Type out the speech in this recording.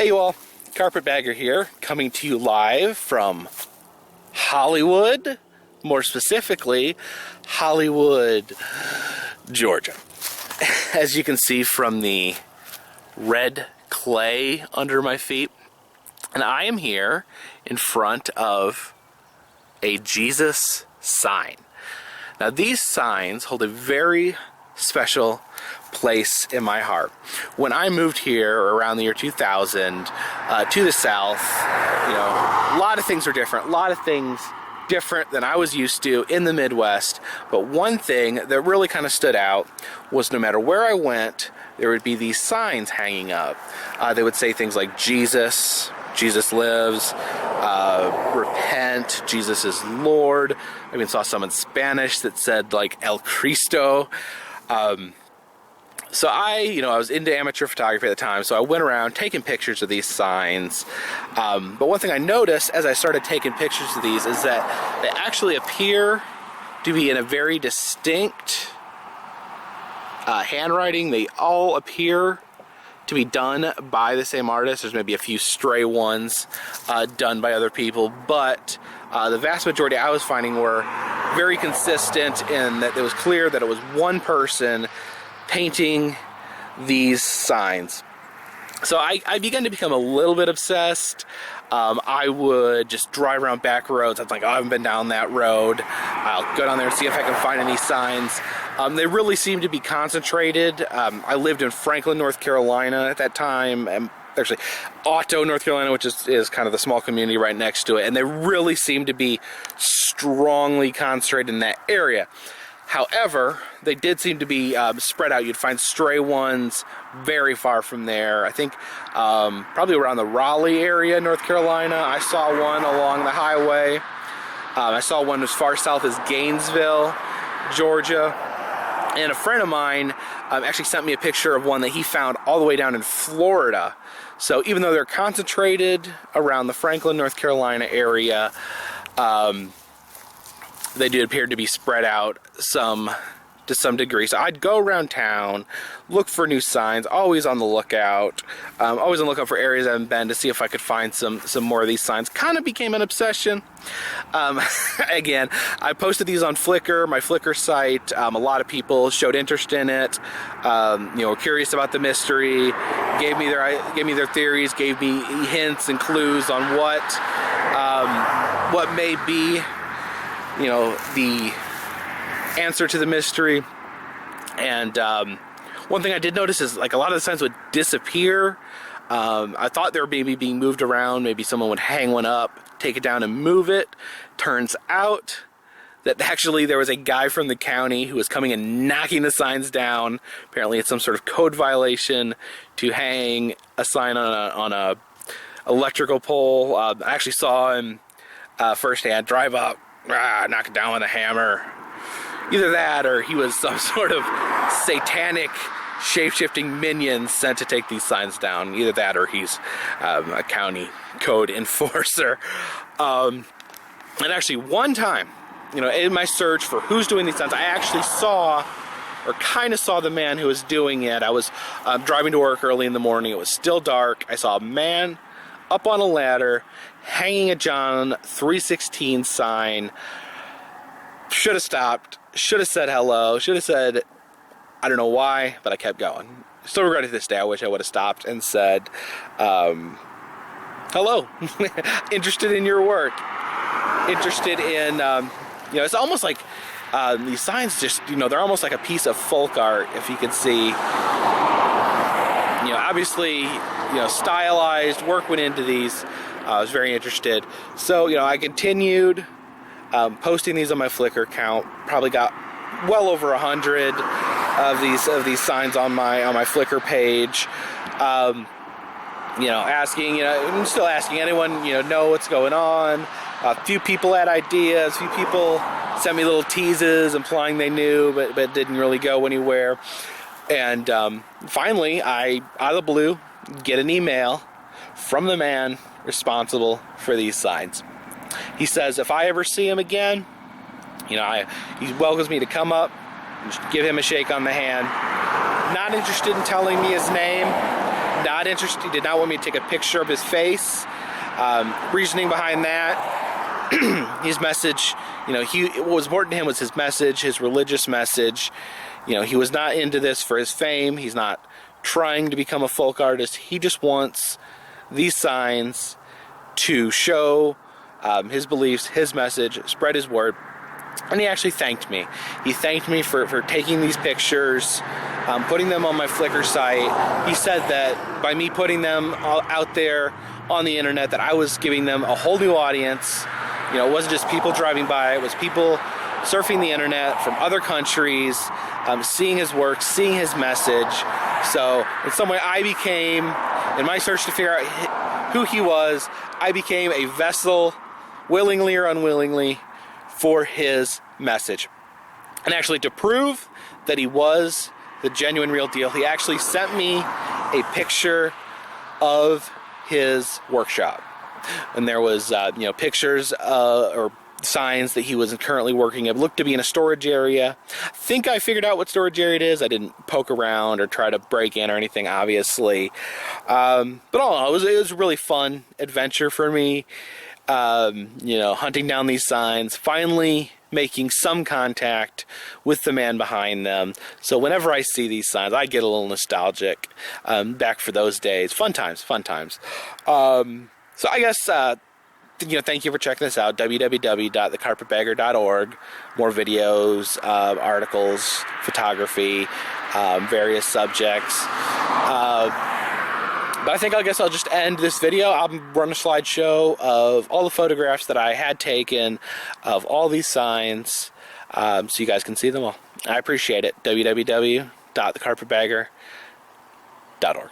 Hey you all, Carpetbagger here, coming to you live from Hollywood, more specifically, Hollywood, Georgia. As you can see from the red clay under my feet, and I am here in front of a Jesus sign. Now these signs hold a very special place in my heart. When I moved here around the year 2000 to the South, a lot of things were different. A lot of things different than I was used to in the Midwest. But one thing that really kind of stood out was no matter where I went, there would be these signs hanging up. They would say things like Jesus lives, repent, Jesus is Lord. I even saw some in Spanish that said like El Cristo. So I was into amateur photography at the time, so I went around taking pictures of these signs. But one thing I noticed as I started taking pictures of these is that they actually appear to be in a very distinct handwriting. They all appear to be done by the same artist. There's maybe a few stray ones done by other people, but the vast majority I was finding were very consistent in that it was clear that it was one person painting these signs. So I began to become a little bit obsessed. I would just drive around back roads. I was like, I haven't been down that road. I'll go down there and see if I can find any signs. They really seem to be concentrated. I lived in Franklin, North Carolina at that time, and actually Otto, North Carolina, which is kind of the small community right next to it, and they really seem to be strongly concentrated in that area. However, they did seem to be spread out. You'd find stray ones very far from there. I think probably around the Raleigh area, North Carolina. I saw one along the highway. I saw one as far south as Gainesville, Georgia. And a friend of mine actually sent me a picture of one that he found all the way down in Florida. So even though they're concentrated around the Franklin, North Carolina area, they do appear to be spread out to some degree. So I'd go around town, look for new signs, always on the lookout, always on the lookout for areas I haven't been to see if I could find some more of these signs. Kind of became an obsession. Again, I posted these on Flickr, my Flickr site. A lot of people showed interest in it, were curious about the mystery, gave me their theories, gave me hints and clues on what may be the answer to the mystery. And one thing I did notice is like a lot of the signs would disappear. I thought they were maybe being moved around. Maybe someone would hang one up, take it down and move it. Turns out that actually there was a guy from the county who was coming and knocking the signs down. Apparently it's some sort of code violation to hang a sign on a electrical pole. I actually saw him firsthand drive up, knock it down with a hammer. Either that or he was some sort of satanic shape-shifting minion sent to take these signs down. Either that or he's a county code enforcer. And actually one time, in my search for who's doing these signs, I actually saw or kind of saw the man who was doing it. I was driving to work early in the morning. It was still dark. I saw a man up on a ladder hanging a John 3:16 sign. Should have stopped, should have said hello, should have said, I don't know why, but I kept going. Still regret it to this day. I wish I would have stopped and said, hello, interested in your work, interested in, it's almost like these signs just, they're almost like a piece of folk art, if you can see. Obviously, stylized work went into these. I was very interested. So, I continued posting these on my Flickr account. Probably got well over 100 of these signs on my Flickr page. Asking, I'm still asking anyone, know what's going on. A few people had ideas. A few people sent me little teases implying they knew, but didn't really go anywhere. And finally, I, out of the blue, get an email from the man responsible for these signs. He says if I ever see him again, he welcomes me to come up and give him a shake on the hand. Not interested in telling me his name, not interested. He did not want me to take a picture of his face. Reasoning behind that, his message, what was important to him was his message, his religious message. He was not into this for his fame. He's not trying to become a folk artist. He just wants these signs to show his beliefs, his message, spread his word. And he actually thanked me. He thanked me for taking these pictures, putting them on my Flickr site. He said that by me putting them all out there on the internet, that I was giving them a whole new audience. It wasn't just people driving by, it was people surfing the internet from other countries, seeing his work, seeing his message. So in some way in my search to figure out who he was, I became a vessel, willingly or unwillingly, for his message. And actually, to prove that he was the genuine real deal, he actually sent me a picture of his workshop. And there was pictures or signs that he was currently working at. It looked to be in a storage area. I think I figured out what storage area it is. I didn't poke around or try to break in or anything, obviously. But all in all, it was a really fun adventure for me. Hunting down these signs, finally making some contact with the man behind them. So whenever I see these signs, I get a little nostalgic, back for those days. Fun times. So I guess, thank you for checking this out, www.thecarpetbagger.org. More videos, articles, photography, various subjects. But I think I'll just end this video. I'll run a slideshow of all the photographs that I had taken of all these signs, so you guys can see them all. I appreciate it. www.thecarpetbagger.org.